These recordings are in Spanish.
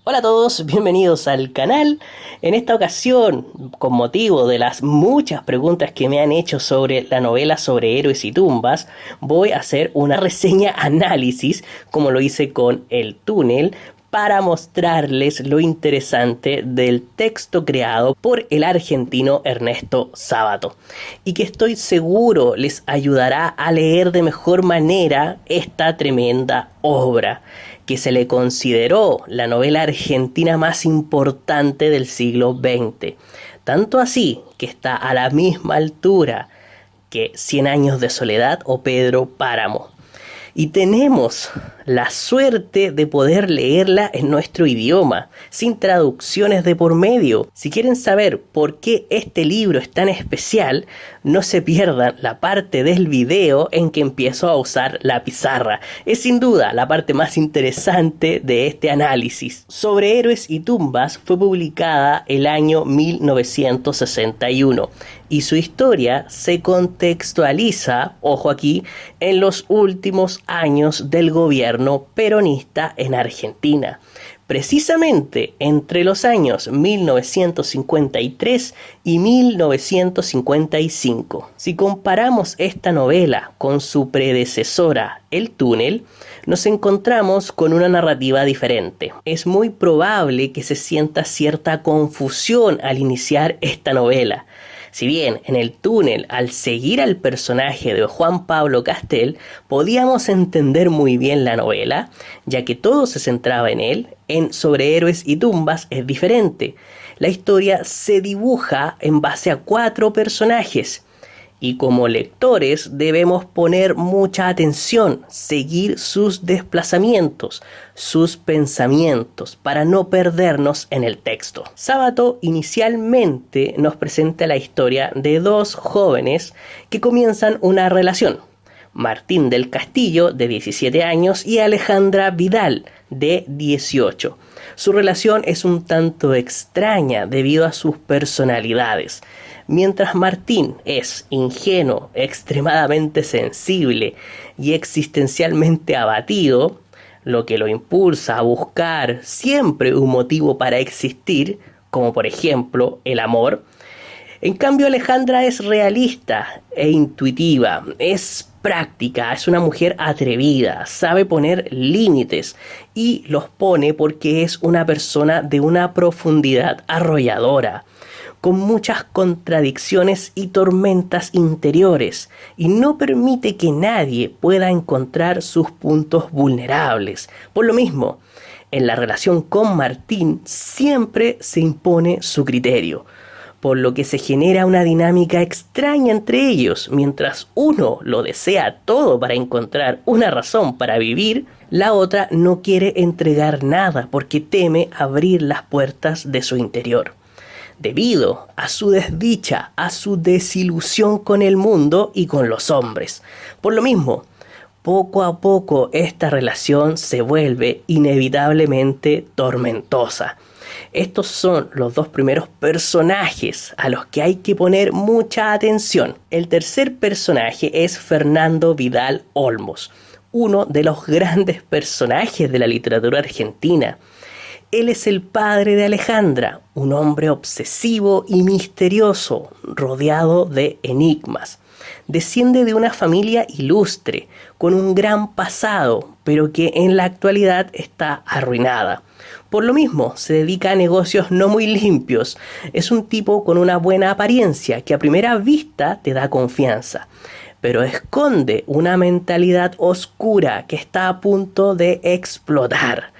Hola a todos, bienvenidos al canal. En esta ocasión, con motivo de las muchas preguntas que me han hecho sobre la novela sobre héroes y tumbas, voy a hacer una reseña análisis, como lo hice con El Túnel, para mostrarles lo interesante del texto creado por el argentino Ernesto Sábato, y que estoy seguro les ayudará a leer de mejor manera esta tremenda obra, que se le consideró la novela argentina más importante del siglo XX. Tanto así que está a la misma altura que Cien años de soledad o Pedro Páramo. Y tenemos la suerte de poder leerla en nuestro idioma, sin traducciones de por medio. Si quieren saber por qué este libro es tan especial, no se pierdan la parte del video en que empiezo a usar la pizarra. Es sin duda la parte más interesante de este análisis. Sobre héroes y tumbas fue publicada el año 1961 y su historia se contextualiza, ojo aquí, en los últimos años del gobierno peronista en Argentina, precisamente entre los años 1953 y 1955. Si comparamos esta novela con su predecesora, El Túnel, nos encontramos con una narrativa diferente. Es muy probable que se sienta cierta confusión al iniciar esta novela. Si bien en El Túnel, al seguir al personaje de Juan Pablo Castel, podíamos entender muy bien la novela, ya que todo se centraba en él, en Sobre héroes y tumbas es diferente. La historia se dibuja en base a 4 personajes, y como lectores debemos poner mucha atención, seguir sus desplazamientos, sus pensamientos, para no perdernos en el texto. Sábato inicialmente nos presenta la historia de 2 jóvenes que comienzan una relación. Martín del Castillo, de 17 años, y Alejandra Vidal, de 18. Su relación es un tanto extraña debido a sus personalidades. Mientras Martín es ingenuo, extremadamente sensible y existencialmente abatido, lo que lo impulsa a buscar siempre un motivo para existir, como por ejemplo el amor. En cambio, Alejandra es realista e intuitiva, es práctica, es una mujer atrevida, sabe poner límites y los pone porque es una persona de una profundidad arrolladora, con muchas contradicciones y tormentas interiores, y no permite que nadie pueda encontrar sus puntos vulnerables. Por lo mismo, en la relación con Martín siempre se impone su criterio, por lo que se genera una dinámica extraña entre ellos. Mientras uno lo desea todo para encontrar una razón para vivir, la otra no quiere entregar nada porque teme abrir las puertas de su interior, debido a su desdicha, a su desilusión con el mundo y con los hombres. Por lo mismo, poco a poco esta relación se vuelve inevitablemente tormentosa. Estos son los 2 primeros personajes a los que hay que poner mucha atención. El tercer personaje es Fernando Vidal Olmos, uno de los grandes personajes de la literatura argentina. Él es el padre de Alejandra, un hombre obsesivo y misterioso, rodeado de enigmas. Desciende de una familia ilustre, con un gran pasado, pero que en la actualidad está arruinada. Por lo mismo, se dedica a negocios no muy limpios. Es un tipo con una buena apariencia, que a primera vista te da confianza, pero esconde una mentalidad oscura que está a punto de explotar.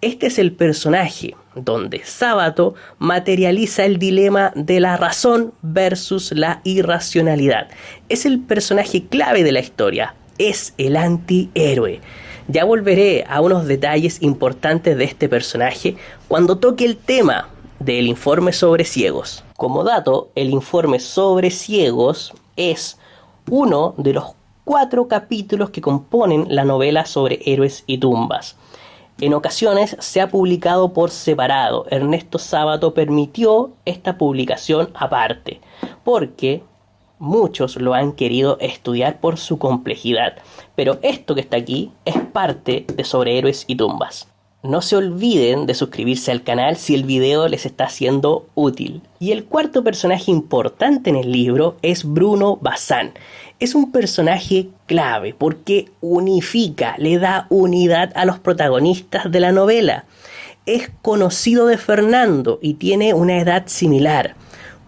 Este es el personaje donde Sábato materializa el dilema de la razón versus la irracionalidad. Es el personaje clave de la historia, es el antihéroe. Ya volveré a unos detalles importantes de este personaje cuando toque el tema del informe sobre ciegos. Como dato, el informe sobre ciegos es uno de los 4 capítulos que componen la novela sobre héroes y tumbas. En ocasiones se ha publicado por separado. Ernesto Sábato permitió esta publicación aparte, porque muchos lo han querido estudiar por su complejidad. Pero esto que está aquí es parte de Sobre héroes y tumbas. No se olviden de suscribirse al canal si el video les está siendo útil. Y el cuarto personaje importante en el libro es Bruno Bazán. Es un personaje clave porque unifica, le da unidad a los protagonistas de la novela. Es conocido de Fernando y tiene una edad similar.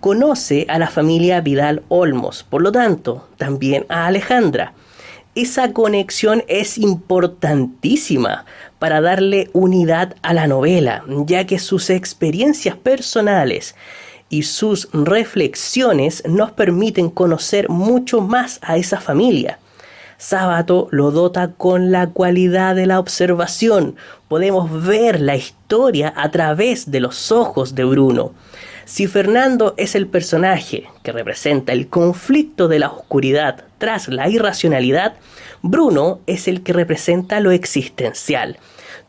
Conoce a la familia Vidal Olmos, por lo tanto, también a Alejandra. Esa conexión es importantísima para darle unidad a la novela, ya que sus experiencias personales y sus reflexiones nos permiten conocer mucho más a esa familia. Sábato lo dota con la cualidad de la observación. Podemos ver la historia a través de los ojos de Bruno. Si Fernando es el personaje que representa el conflicto de la oscuridad tras la irracionalidad, Bruno es el que representa lo existencial.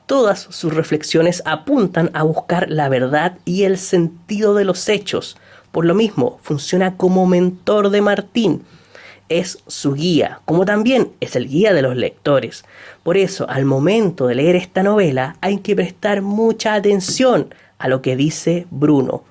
Todas sus reflexiones apuntan a buscar la verdad y el sentido de los hechos. Por lo mismo, funciona como mentor de Martín. Es su guía, como también es el guía de los lectores. Por eso, al momento de leer esta novela, hay que prestar mucha atención a lo que dice Bruno.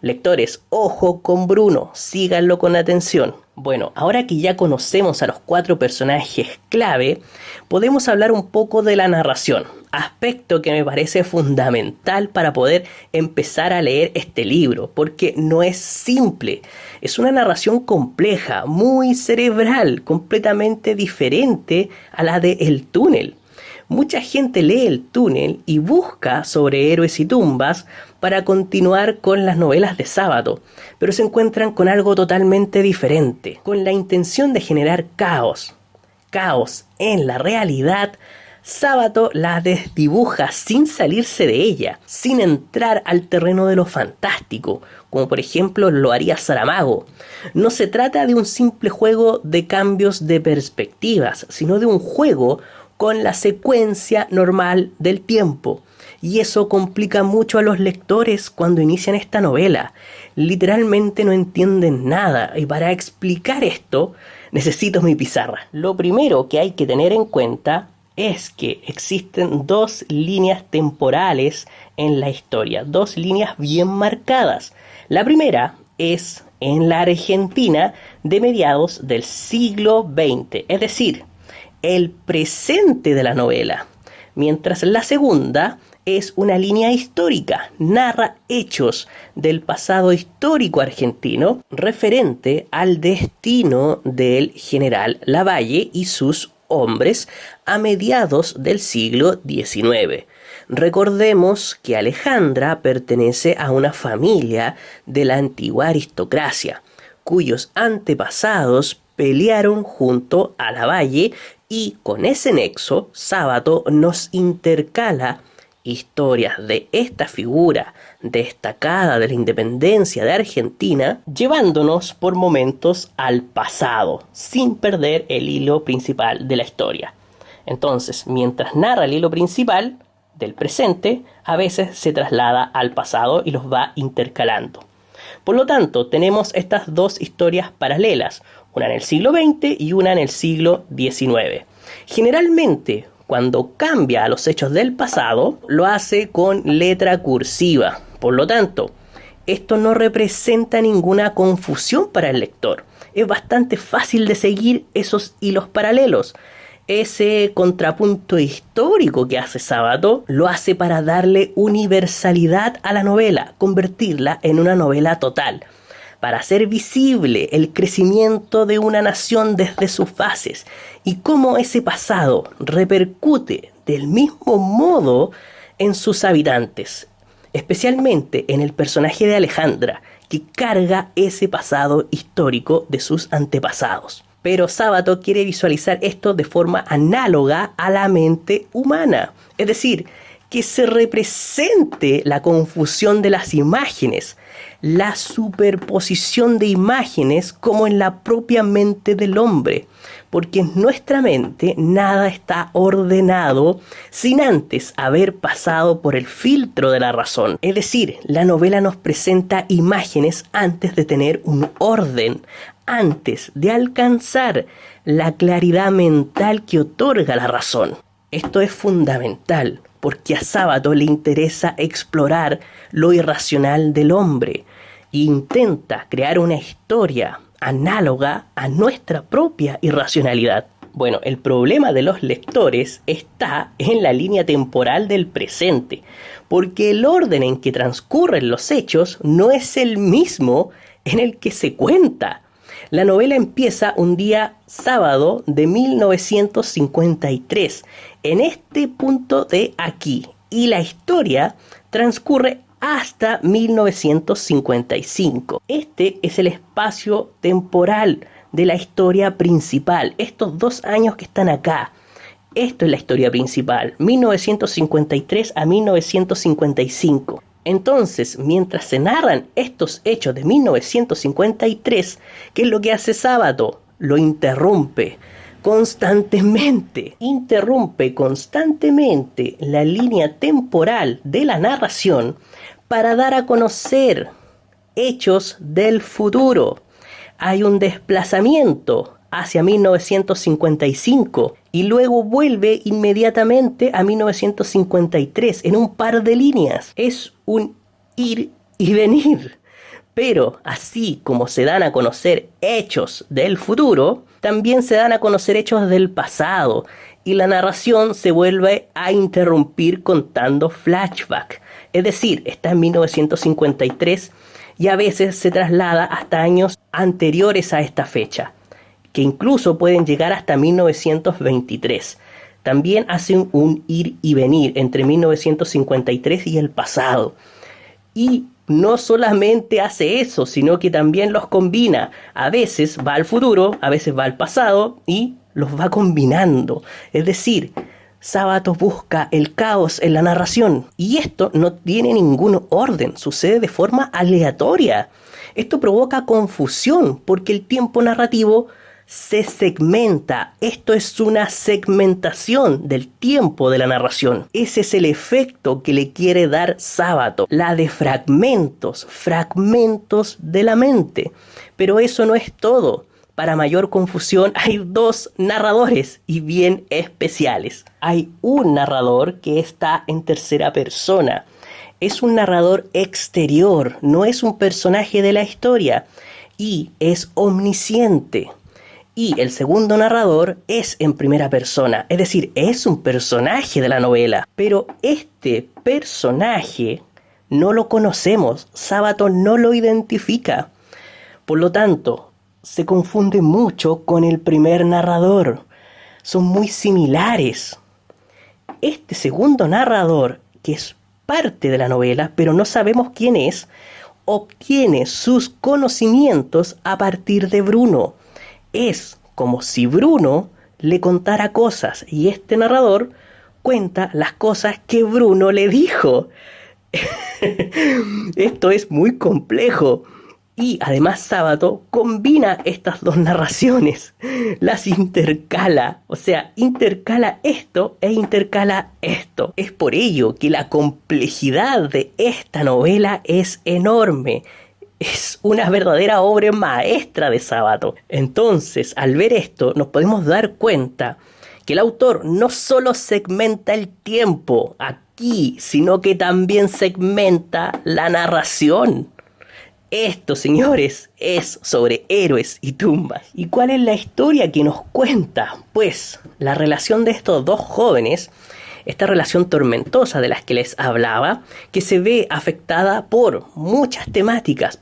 Lectores, ojo con Bruno, síganlo con atención. Bueno, ahora que ya conocemos a los 4 personajes clave, podemos hablar un poco de la narración, aspecto que me parece fundamental para poder empezar a leer este libro, porque no es simple, es una narración compleja, muy cerebral, completamente diferente a la de El Túnel. Mucha gente lee El Túnel y busca sobre héroes y tumbas para continuar con las novelas de Sábato, pero se encuentran con algo totalmente diferente, con la intención de generar caos. Caos en la realidad, Sábato la desdibuja sin salirse de ella, sin entrar al terreno de lo fantástico, como por ejemplo lo haría Saramago. No se trata de un simple juego de cambios de perspectivas, sino de un juego con la secuencia normal del tiempo. Y eso complica mucho a los lectores cuando inician esta novela. Literalmente no entienden nada y para explicar esto necesito mi pizarra. Lo primero que hay que tener en cuenta es que existen 2 líneas temporales en la historia, 2 líneas bien marcadas. La primera es en la Argentina de mediados del siglo XX, es decir, el presente de la novela, mientras la segunda es una línea histórica, narra hechos del pasado histórico argentino referente al destino del general Lavalle y sus hombres a mediados del siglo XIX. Recordemos que Alejandra pertenece a una familia de la antigua aristocracia, cuyos antepasados pelearon junto a Lavalle y con ese nexo, Sábato nos intercala historias de esta figura destacada de la independencia de Argentina, llevándonos por momentos al pasado, sin perder el hilo principal de la historia. Entonces, mientras narra el hilo principal del presente, a veces se traslada al pasado y los va intercalando. Por lo tanto, tenemos estas 2 historias paralelas, una en el siglo XX y una en el siglo XIX. Generalmente, cuando cambia a los hechos del pasado, lo hace con letra cursiva. Por lo tanto, esto no representa ninguna confusión para el lector. Es bastante fácil de seguir esos hilos paralelos. Ese contrapunto histórico que hace Sábato lo hace para darle universalidad a la novela, convertirla en una novela total, para hacer visible el crecimiento de una nación desde sus bases y cómo ese pasado repercute del mismo modo en sus habitantes, especialmente en el personaje de Alejandra, que carga ese pasado histórico de sus antepasados. Pero Sábato quiere visualizar esto de forma análoga a la mente humana, es decir, que se represente la confusión de las imágenes, la superposición de imágenes como en la propia mente del hombre, porque en nuestra mente nada está ordenado sin antes haber pasado por el filtro de la razón. Es decir, la novela nos presenta imágenes antes de tener un orden, antes de alcanzar la claridad mental que otorga la razón. Esto es fundamental, porque a Sábato le interesa explorar lo irracional del hombre e intenta crear una historia análoga a nuestra propia irracionalidad. Bueno, el problema de los lectores está en la línea temporal del presente, porque el orden en que transcurren los hechos no es el mismo en el que se cuenta. La novela empieza un día sábado de 1953, en este punto de aquí, y la historia transcurre hasta 1955. Este es el espacio temporal de la historia principal, estos 2 años que están acá. Esto es la historia principal, 1953 a 1955. Entonces, mientras se narran estos hechos de 1953, ¿qué es lo que hace Sábato? Lo interrumpe constantemente. Interrumpe constantemente la línea temporal de la narración para dar a conocer hechos del futuro. Hay un desplazamiento hacia 1955 y luego vuelve inmediatamente a 1953 en un par de líneas. Es un ir y venir. Pero así como se dan a conocer hechos del futuro, también se dan a conocer hechos del pasado y la narración se vuelve a interrumpir contando flashback. Es decir, está en 1953 y a veces se traslada hasta años anteriores a esta fecha, que incluso pueden llegar hasta 1923. También hacen un ir y venir entre 1953 y el pasado. Y no solamente hace eso, sino que también los combina. A veces va al futuro, a veces va al pasado y los va combinando. Es decir, Sábato busca el caos en la narración. Y esto no tiene ningún orden, sucede de forma aleatoria. Esto provoca confusión porque el tiempo narrativo se segmenta. Esto es una segmentación del tiempo de la narración. Ese es el efecto que le quiere dar Sábato. La de fragmentos de la mente. Pero eso no es todo. Para mayor confusión hay 2 narradores y bien especiales. Hay un narrador que está en tercera persona. Es un narrador exterior, no es un personaje de la historia y es omnisciente. Y el segundo narrador es en primera persona, es decir, es un personaje de la novela. Pero este personaje no lo conocemos, Sábato no lo identifica. Por lo tanto, se confunde mucho con el primer narrador. Son muy similares. Este segundo narrador, que es parte de la novela, pero no sabemos quién es, obtiene sus conocimientos a partir de Bruno. Es como si Bruno le contara cosas y este narrador cuenta las cosas que Bruno le dijo. Esto es muy complejo. Y además Sábato combina estas 2 narraciones, las intercala, o sea, intercala esto e intercala esto. Es por ello que la complejidad de esta novela es enorme. Es una verdadera obra maestra de Sábato. Entonces, al ver esto, nos podemos dar cuenta que el autor no solo segmenta el tiempo aquí, sino que también segmenta la narración. Esto, señores, es sobre héroes y tumbas. ¿Y cuál es la historia que nos cuenta? Pues la relación de estos 2 jóvenes, esta relación tormentosa de las que les hablaba, que se ve afectada por muchas temáticas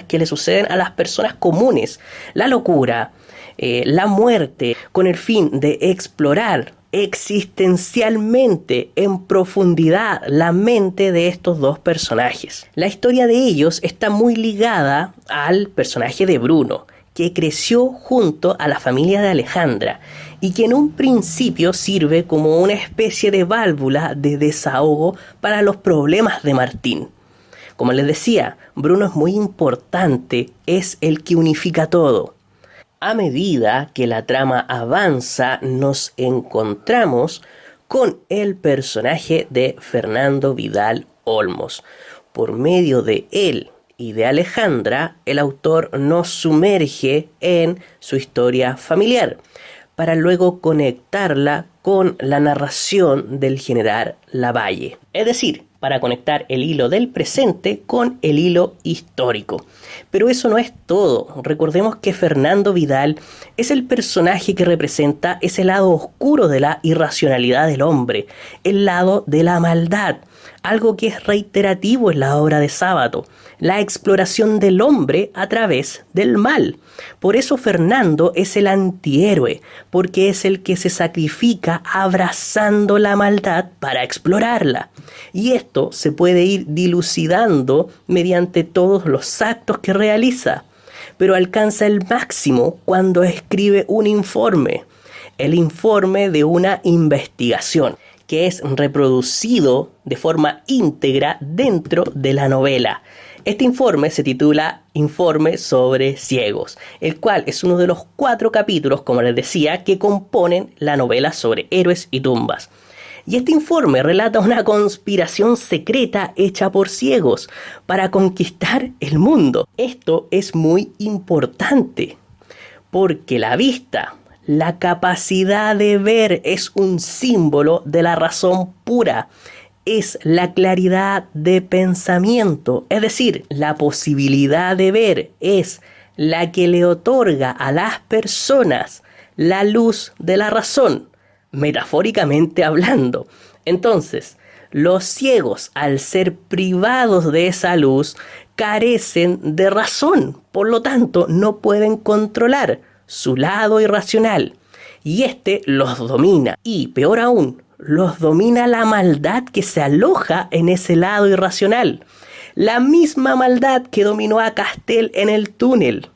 que le suceden a las personas comunes. La locura, la muerte, con el fin de explorar existencialmente en profundidad la mente de estos 2 personajes. La historia de ellos está muy ligada al personaje de Bruno, que creció junto a la familia de Alejandra y que en un principio sirve como una especie de válvula de desahogo para los problemas de Martín. Como les decía, Bruno es muy importante, es el que unifica todo. A medida que la trama avanza, nos encontramos con el personaje de Fernando Vidal Olmos. Por medio de él y de Alejandra, el autor nos sumerge en su historia familiar. para luego conectarla con la narración del general Lavalle. Es decir, para conectar el hilo del presente con el hilo histórico. Pero eso no es todo. Recordemos que Fernando Vidal es el personaje que representa ese lado oscuro de la irracionalidad del hombre, el lado de la maldad, algo que es reiterativo en la obra de Sábato, la exploración del hombre a través del mal. Por eso Fernando es el antihéroe, porque es el que se sacrifica abrazando la maldad para explorarla. Y esto se puede ir dilucidando mediante todos los actos que realiza, pero alcanza el máximo cuando escribe un informe, el informe de una investigación, que es reproducido de forma íntegra dentro de la novela. Este informe se titula Informe sobre ciegos, el cual es uno de los 4 capítulos, como les decía, que componen la novela sobre héroes y tumbas. Y este informe relata una conspiración secreta hecha por ciegos para conquistar el mundo. Esto es muy importante, porque la vista, la capacidad de ver, es un símbolo de la razón pura. Es la claridad de pensamiento, es decir, la posibilidad de ver es la que le otorga a las personas la luz de la razón, metafóricamente hablando. Entonces, los ciegos, al ser privados de esa luz, carecen de razón, por lo tanto, no pueden controlar su lado irracional, y este los domina, y peor aún, los domina la maldad que se aloja en ese lado irracional, la misma maldad que dominó a Castel en el túnel.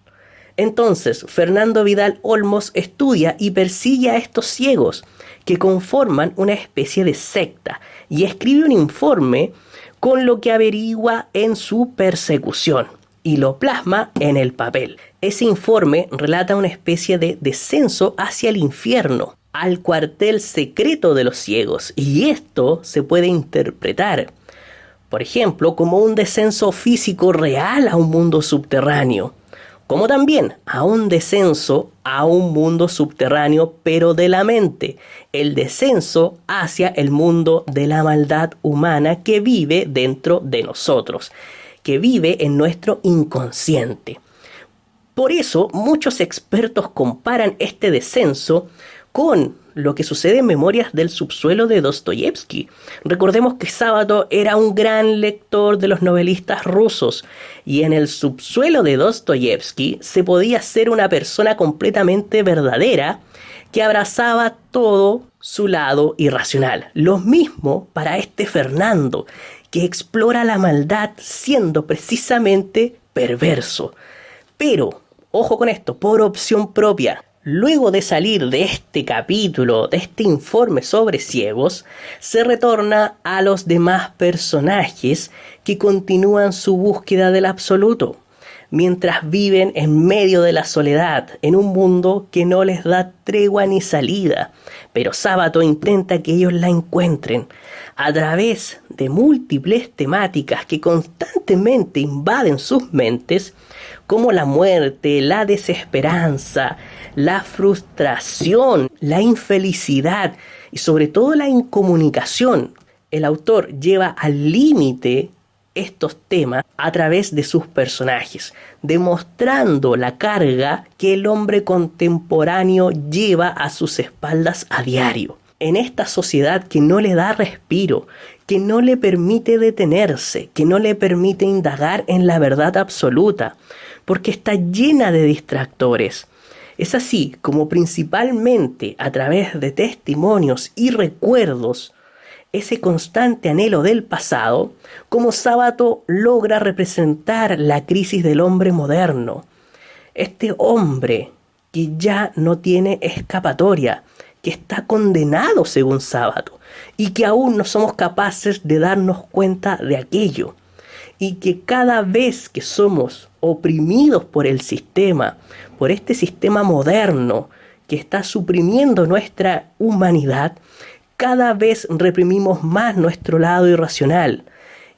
Entonces, Fernando Vidal Olmos estudia y persigue a estos ciegos, que conforman una especie de secta, y escribe un informe con lo que averigua en su persecución, y lo plasma en el papel. Ese informe relata una especie de descenso hacia el infierno, al cuartel secreto de los ciegos, y esto se puede interpretar, por ejemplo, como un descenso físico real a un mundo subterráneo, como también a un descenso a un mundo subterráneo, pero de la mente, el descenso hacia el mundo de la maldad humana que vive dentro de nosotros, que vive en nuestro inconsciente. Por eso, muchos expertos comparan este descenso con lo que sucede en Memorias del subsuelo de Dostoyevsky. Recordemos que Sábato era un gran lector de los novelistas rusos, y en el subsuelo de Dostoyevsky se podía ser una persona completamente verdadera que abrazaba todo su lado irracional. Lo mismo para este Fernando, que explora la maldad siendo precisamente perverso. Pero, ojo con esto, por opción propia. Luego de salir de este capítulo, de este informe sobre ciegos, se retorna a los demás personajes que continúan su búsqueda del absoluto, mientras viven en medio de la soledad, en un mundo que no les da tregua ni salida. Pero Sábato intenta que ellos la encuentren a través de múltiples temáticas que constantemente invaden sus mentes, como la muerte, la desesperanza, la frustración, la infelicidad y sobre todo la incomunicación. El autor lleva al límite estos temas a través de sus personajes, demostrando la carga que el hombre contemporáneo lleva a sus espaldas a diario. En esta sociedad que no le da respiro, que no le permite detenerse, que no le permite indagar en la verdad absoluta, porque está llena de distractores. Es así como principalmente a través de testimonios y recuerdos, ese constante anhelo del pasado, como Sábato logra representar la crisis del hombre moderno. Este hombre que ya no tiene escapatoria, que está condenado según Sábato, y que aún no somos capaces de darnos cuenta de aquello. Y que cada vez que somos oprimidos por el sistema, por este sistema moderno que está suprimiendo nuestra humanidad, cada vez reprimimos más nuestro lado irracional,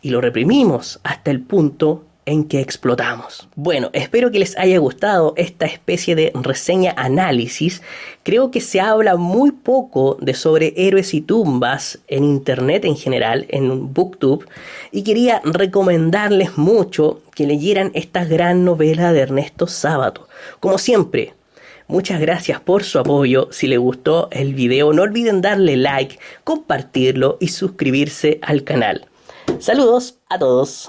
y lo reprimimos hasta el punto en que explotamos. Bueno, espero que les haya gustado esta especie de reseña análisis. Creo que se habla muy poco de sobre héroes y tumbas en internet en general, en BookTube, y quería recomendarles mucho que leyeran esta gran novela de Ernesto Sábato. Como siempre, muchas gracias por su apoyo. Si les gustó el video, no olviden darle like, compartirlo y suscribirse al canal. Saludos a todos.